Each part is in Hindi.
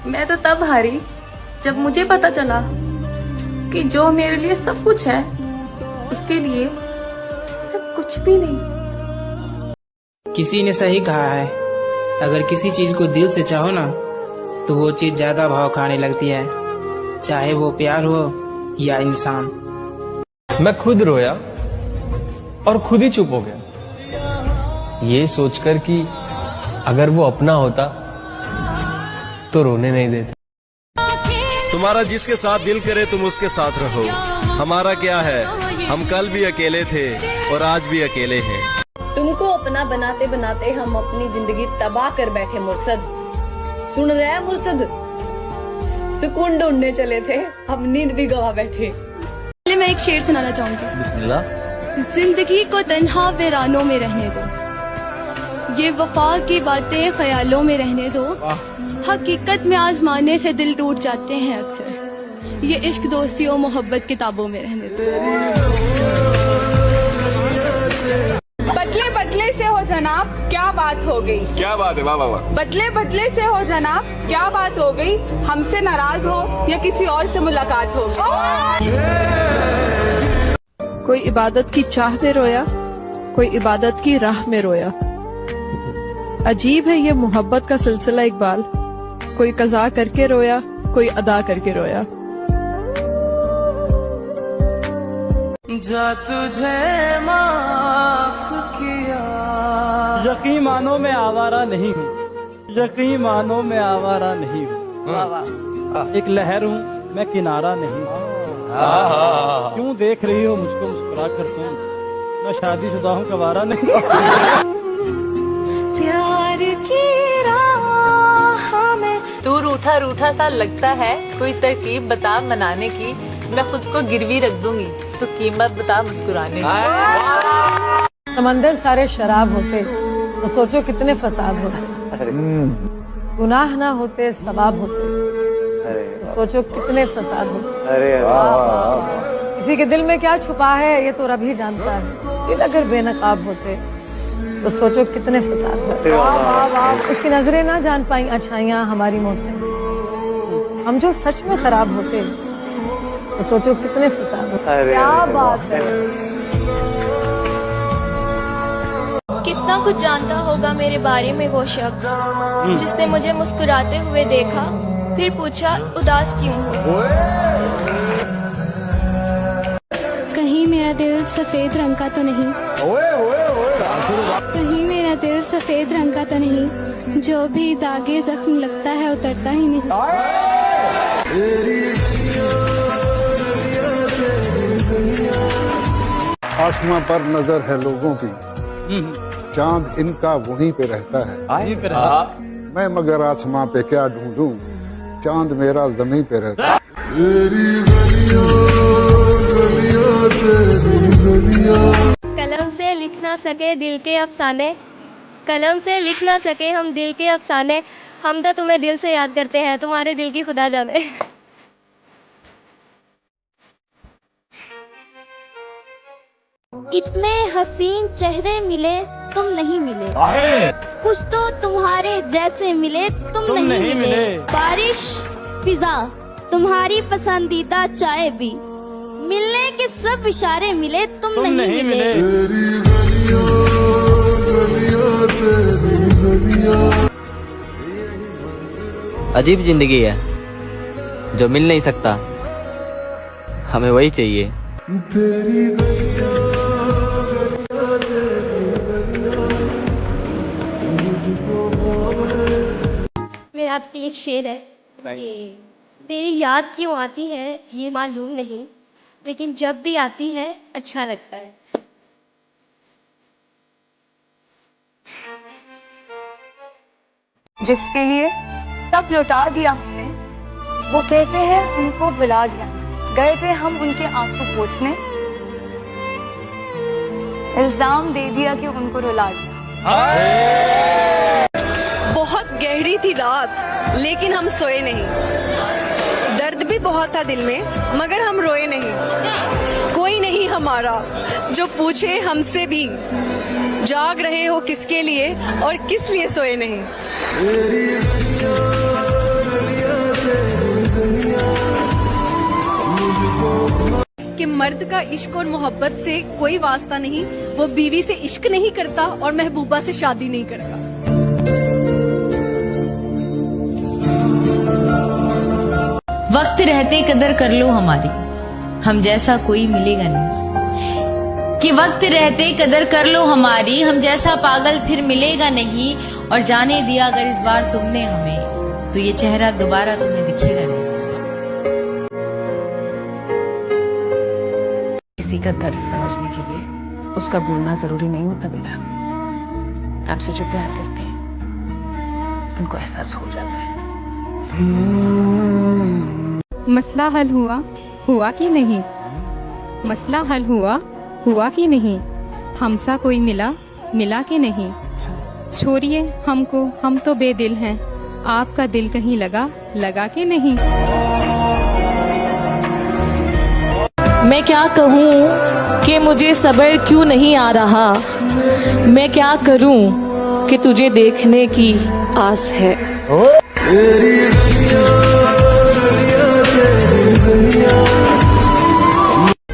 मैं तो तब हारी जब मुझे पता चला कि जो मेरे लिए सब कुछ है उसके लिए मैं कुछ भी नहीं। किसी ने सही कहा है, अगर किसी चीज को दिल से चाहो ना तो वो चीज ज्यादा भाव खाने लगती है, चाहे वो प्यार हो या इंसान। मैं खुद रोया और खुद ही चुप हो गया, ये सोचकर कि अगर वो अपना होता तो रोने नहीं देते। तुम्हारा जिसके साथ दिल करे तुम उसके साथ रहो, हमारा क्या है, हम कल भी अकेले थे और आज भी अकेले हैं। तुमको अपना बनाते बनाते हम अपनी जिंदगी तबाह कर बैठे मुर्शद। सुन रहे हैं मुर्शद, सुकून ढूंढने चले थे, अब नींद भी गवा बैठे। पहले मैं एक शेर सुनाना चाहूंगी। बिस्मिल्लाह। जिंदगी को तन्हा वीरानों में रहने दो, ये वफा की बातें ख्यालों में रहने दो, हकीकत में आजमाने से दिल टूट जाते हैं अक्सर, ये इश्क दोस्ती और मोहब्बत किताबों में रहने दो। बदले बदले से हो जनाब क्या बात हो गई, क्या बात है, वाह वाह वाह। बदले बदले से हो जनाब क्या बात हो गई, हमसे नाराज हो या किसी और से मुलाकात हो गई। कोई इबादत की चाह में रोया, कोई इबादत की राह में रोया। अजीब है ये मोहब्बत का सिलसिला इकबाल, कोई कज़ा करके रोया, कोई अदा करके रोया। जा तुझे माफ किया। यकीन मानो मैं आवारा नहीं हूँ, यकीन मानो मैं आवारा नहीं हूँ, एक लहर हूँ मैं किनारा नहीं हूँ। क्यों देख रही हो मुझको मुस्कुरा कर तुम, मैं शादीशुदा हूँ कवारा नहीं। प्यार की राह में तू रूठा रूठा सा लगता है, कोई तरकीब बता मनाने की, मैं खुद को गिरवी रख दूंगी तो कीमत बता मुस्कुराने की। समंदर सारे शराब होते तो सोचो कितने फसाद होते, गुनाह ना होते सवाब होते तो सोचो कितने फसाद होते। किसी के दिल में क्या छुपा है ये तो रब ही जानता है, दिल अगर बेनकाब होते तो सोचो कितने फसाद होते। उसकी नजरें ना जान पाई अच्छाइयाँ हमारी मुँह से, हम जो सच में खराब होते तो सोचो कितने फसाद होते। क्या बात है। कितना कुछ जानता होगा मेरे बारे में वो शख्स, जिसने मुझे मुस्कुराते हुए देखा फिर पूछा उदास क्यों हो। कहीं मेरा दिल सफेद रंग का तो नहीं, कहीं मेरा दिल सफेद रंग का तो नहीं, जो भी दागे जख्म लगता है उतरता ही नहीं। आसमां पर नजर है लोगों की, चांद इनका वहीं पे रहता है। मैं मगर आसमां पे क्या ढूंढूं, चांद मेरा जमीन पे रहता है। कलम से लिख ना सके दिल के अफसाने, कलम से लिख ना सके हम दिल के अफसाने, हम तो तुम्हें दिल से याद करते हैं, तुम्हारे दिल की खुदा जाने। इतने हसीन चेहरे मिले तुम नहीं मिले, कुछ तो तुम्हारे जैसे मिले तुम नहीं मिले। बारिश फिजा तुम्हारी पसंदीदा चाय भी, मिलने के सब इशारे मिले तुम नहीं मिले। अजीब जिंदगी है जो मिल नहीं सकता, हमें वही चाहिए। मेरा आपके एक शेर है कि तेरी याद क्यों आती है ये मालूम नहीं, लेकिन जब भी आती है अच्छा लगता है। जिसके लिए सब लौटा दिया हमने, वो कहते हैं उनको बुला दिया। गए थे हम उनके आंसू पोंछने, इल्जाम दे दिया कि उनको रुला दिया। बहुत गहरी थी रात लेकिन हम सोए नहीं, दर्द भी बहुत था दिल में मगर हम रोए नहीं। कोई नहीं हमारा जो पूछे हमसे भी, जाग रहे हो किसके लिए और किस लिए सोए नहीं। मर्द का इश्क और मोहब्बत से कोई वास्ता नहीं, वो बीवी से इश्क नहीं करता और महबूबा से शादी नहीं करता। वक्त रहते कदर कर लो हमारी, हम जैसा कोई मिलेगा नहीं। कि वक्त रहते कदर कर लो हमारी, हम जैसा पागल फिर मिलेगा नहीं। और जाने दिया अगर इस बार तुमने हमें, तो ये चेहरा दोबारा तुम्हें दिखेगा नहीं। किसी का दर्द समझने के लिए उसका बोलना जरूरी नहीं होता बेटा। आपसे जो प्यार करते हैं उनको एहसास हो जाता है। मसला हल हुआ कि नहीं? मसला हल हुआ कि नहीं? हमसा कोई मिला कि नहीं? छोड़िए हमको, हम तो बेदिल हैं। आपका दिल कहीं लगा कि नहीं? मैं क्या कहूँ कि मुझे सब्र क्यों नहीं आ रहा। मैं क्या करूँ कि तुझे देखने की आस है।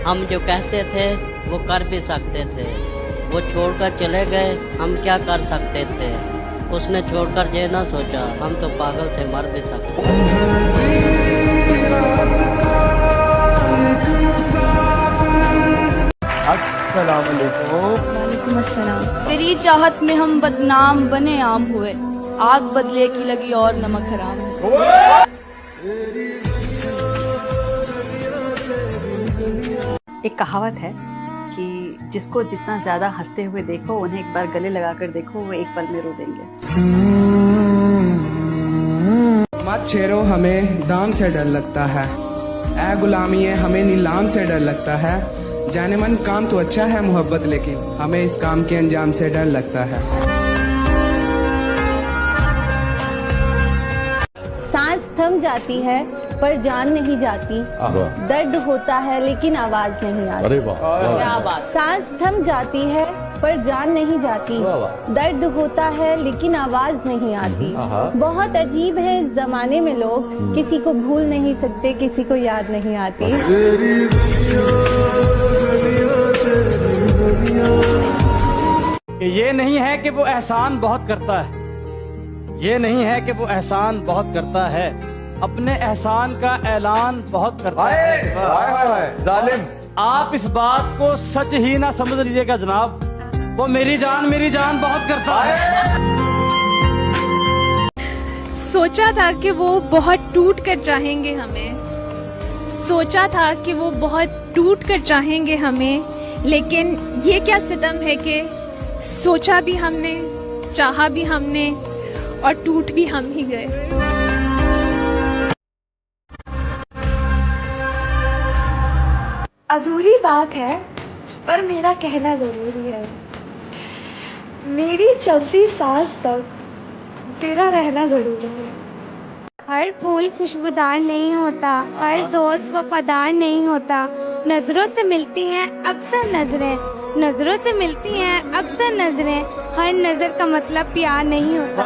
हम जो कहते थे वो कर भी सकते थे, वो छोड़कर चले गए, हम क्या कर सकते थे। उसने छोड़कर ये ना सोचा, हम तो पागल थे, मर भी सकते। अस्सलाम वालेकुम। वालेकुम अस्सलाम। तेरी चाहत में हम बदनाम बने आम हुए, आग बदले की लगी और नमक हराम हुए। एक कहावत है कि जिसको जितना ज्यादा हंसते हुए देखो, उन्हें एक बार गले लगाकर देखो, वो एक पल में रो देंगे। मत छेड़ो हमें दाम से डर लगता है, ऐ गुलामी है हमें नीलाम से डर लगता है। जाने मन काम तो अच्छा है मोहब्बत, लेकिन हमें इस काम के अंजाम से डर लगता है। सांस थम जाती है पर जान नहीं जाती, दर्द होता है लेकिन आवाज नहीं आती। अरे वाह, क्या बात। सांस थम जाती है पर जान नहीं जाती, दर्द होता है लेकिन आवाज नहीं आती। बहुत अजीब है इस जमाने में लोग, किसी को भूल नहीं सकते, किसी को याद नहीं आती। ये नहीं है कि वो एहसान बहुत करता है, ये नहीं है कि वो एहसान बहुत करता है, अपने एहसान का ऐलान बहुत करता है। जालिम। आप इस बात को सच ही ना समझ लीजिएगा जनाब, वो मेरी जान बहुत करता है। सोचा था कि वो बहुत टूट कर चाहेंगे हमें, सोचा था कि वो बहुत टूट कर चाहेंगे हमें, लेकिन ये क्या सितम है कि सोचा भी हमने, चाहा भी हमने और टूट भी हम ही गए। अधूरी बात है पर मेरा कहना जरूरी है, मेरी चलती सांस तक तेरा रहना जरूरी है। हर फूल खुशबूदार नहीं होता, हर दोस्त वफादार नहीं होता। नजरों से मिलती हैं अक्सर नजरें, नजरों से मिलती हैं अक्सर नजरें, हर नजर का मतलब प्यार नहीं होता।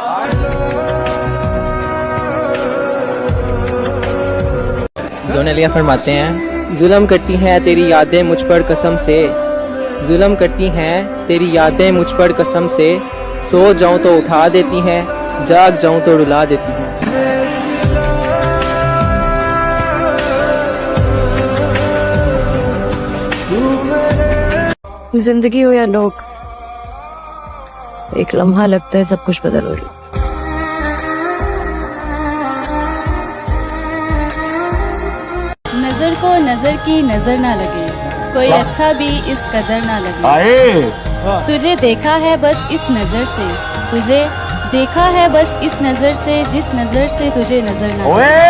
जोन अलिया फरमाते हैं, जुल्म करती हैं तेरी यादें मुझ पर कसम से, जुल्म करती हैं तेरी यादें मुझ पर कसम से। सो जाऊं तो उठा देती हैं, जाग जाऊं तो रुला देती हैं। जिंदगी हो या लोग, एक लम्हा लगता है सब कुछ बदल हो रही। नजर को नजर की नजर ना लगे, कोई अच्छा भी इस कदर ना लगे। तुझे देखा है बस इस नजर से, तुझे देखा है बस इस नजर से, जिस नजर से तुझे नजर ना लगे।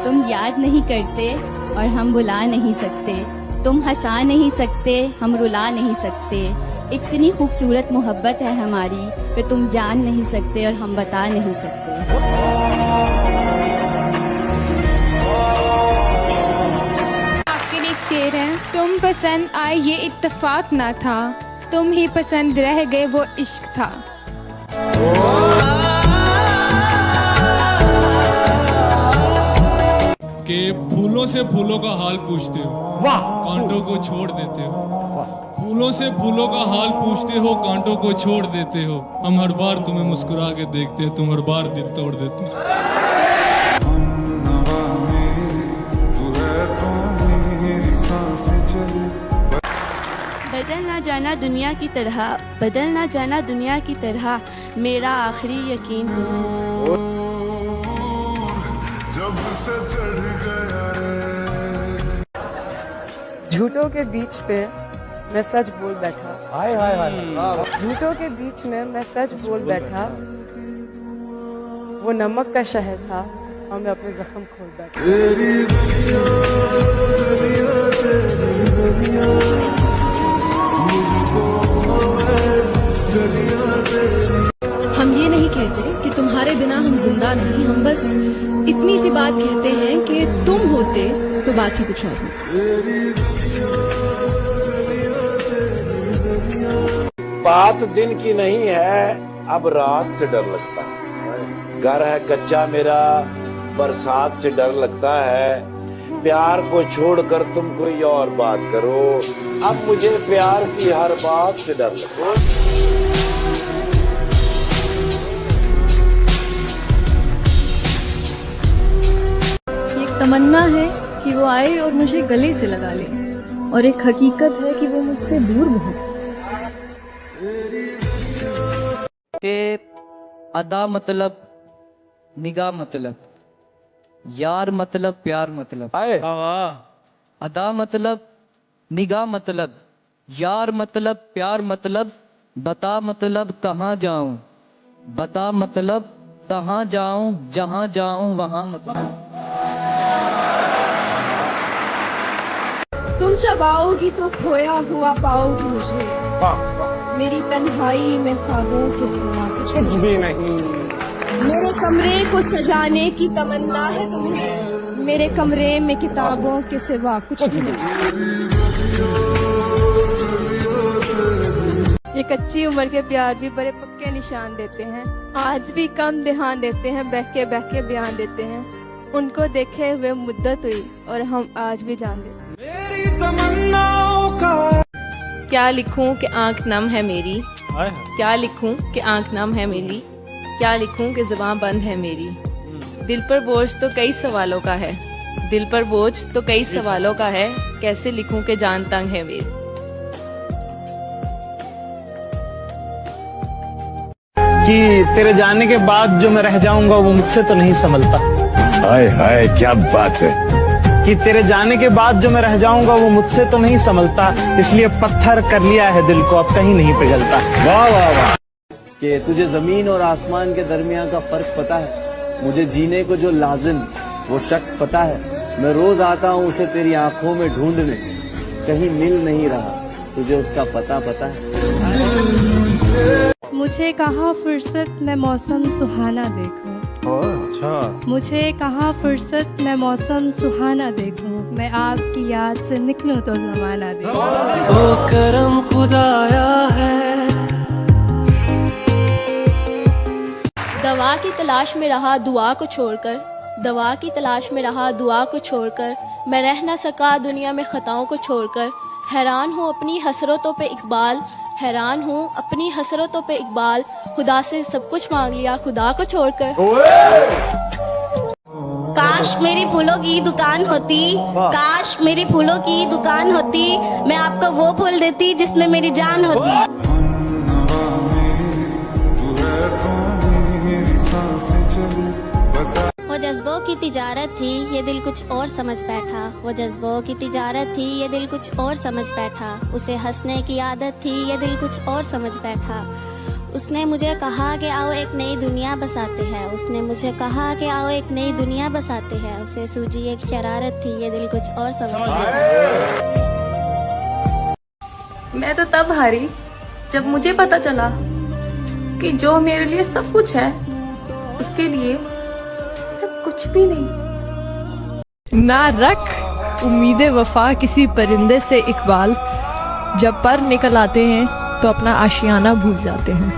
तुम याद नहीं करते और हम भुला नहीं सकते, तुम हंसा नहीं सकते, हम रुला नहीं सकते। इतनी खूबसूरत मोहब्बत है हमारी कि तुम जान नहीं सकते और हम बता नहीं सकते। आपके लिए एक शेर है, तुम पसंद आए ये इत्तेफाक ना था, तुम ही पसंद रह गए वो इश्क था। कि फूलों से फूलों का हाल पूछते हो, कांटों को छोड़ देते हो। फूलों से फूलों का हाल पूछते हो, कांटों को छोड़ देते हो। हम हर बार तुम्हें मुस्कुरा के देखते हैं, तुम हर बार दिल तोड़ देते हो। बदल ना जाना दुनिया की तरह, बदल ना जाना दुनिया की तरह, मेरा आखिरी यकीन तुम हो। जब से चढ़ गया रे। झूठों के बीच पे मैं सच बोल बैठा। हाय हाय हाय। झूठों के बीच में मैं सच बोल बैठा। वो नमक का शहर था और मैं अपने जख्म खोल बैठा। हम ये नहीं कहते कि तुम्हारे बिना हम जिंदा नहीं, हम बस इतनी सी बात कहते हैं कि तुम होते तो बात ही कुछ और होती। बात दिन की नहीं है, अब रात से डर लगता है। घर है कच्चा मेरा, बरसात से डर लगता है। प्यार को छोड़कर तुम कोई और बात करो, अब मुझे प्यार की हर बात से डर लगता है। एक तमन्ना है कि वो आए और मुझे गले से लगा ले, और एक हकीकत है कि वो मुझसे दूर बहुत। के अदा मतलब निगाह मतलब, यार मतलब प्यार मतलब, अदा मतलब निगाह मतलब, यार मतलब प्यार मतलब, बता मतलब कहाँ जाऊं, बता मतलब कहाँ जाऊं, जहाँ जाऊं वहाँ मतलब। तुम जब आओगी तो खोया हुआ पाओगी मुझे, मेरी तन्हाई में ख्वाबों के सिवा कुछ भी नहीं। मेरे कमरे को सजाने की तमन्ना है तुम्हें, मेरे कमरे में किताबों के सिवा कुछ भी नहीं। ये कच्ची उम्र के प्यार भी बड़े पक्के निशान देते हैं, आज भी कम ध्यान देते हैं, बहके बहके बयान देते हैं। उनको देखे हुए मुद्दत हुई और हम आज भी जान देते। क्या लिखूं कि आंख नम है मेरी, क्या लिखूं कि आंख नम है मेरी, क्या लिखूं कि ज़ुबान बंद है मेरी। दिल पर बोझ तो कई सवालों का है, दिल पर बोझ तो कई सवालों का है, कैसे लिखूं कि जान तंग है मेरी। कि तेरे जाने के बाद जो मैं रह जाऊंगा वो मुझसे तो नहीं संभलता। हाय हाय क्या बात है। कि तेरे जाने के बाद जो मैं रह जाऊंगा वो मुझसे तो नहीं संभलता, इसलिए पत्थर कर लिया है दिल को, अब कहीं नहीं पिघलता। वाह वाह वाह। कि तुझे जमीन और आसमान के दरमियान का फर्क पता है, मुझे जीने को जो लाजिम वो शख्स पता है। मैं रोज आता हूँ उसे तेरी आंखों में ढूंढने, कहीं मिल नहीं रहा, तुझे उसका पता पता है। मुझे कहाँ फुर्सत में मौसम सुहाना देखूं, अच्छा। मुझे कहाँ फुर्सत में मौसम सुहाना देखूं, मैं आपकी याद से निकलूं तो जमाना देखूं। ओ करम खुदाया है। दवा की तलाश में रहा दुआ को छोड़कर, दवा की तलाश में रहा दुआ को छोड़कर, मैं रह न सका दुनिया में खताओं को छोड़कर। हैरान हूँ अपनी हसरतों पे इकबाल, हैरान हूँ अपनी हसरतों पे इकबाल, खुदा से सब कुछ मांग लिया खुदा को छोड़कर। काश मेरी फूलों की दुकान होती, काश मेरी फूलों की दुकान होती, मैं आपको वो फूल देती जिसमें मेरी जान होती। वो जज्बों की तिजारत थी ये दिल कुछ और समझ बैठा, वो जज्बों की तिजारत थी ये दिल कुछ और समझ बैठा, उसे हंसने की आदत थी ये दिल कुछ और समझ बैठा। उसने मुझे कहा कि आओ एक नई दुनिया बसाते हैं, उसने मुझे कहा कि आओ एक नई दुनिया बसाते हैं, उसे सूझी एक शरारत थी ये दिल कुछ और समझ बैठा। मैं तो तब हारी जब मुझे पता चला कि जो मेरे लिए सब कुछ है उसके लिए कुछ भी नहीं। ना रख उम्मीदें वफा किसी परिंदे से इकबाल, जब पर निकल आते हैं तो अपना आशियाना भूल जाते हैं।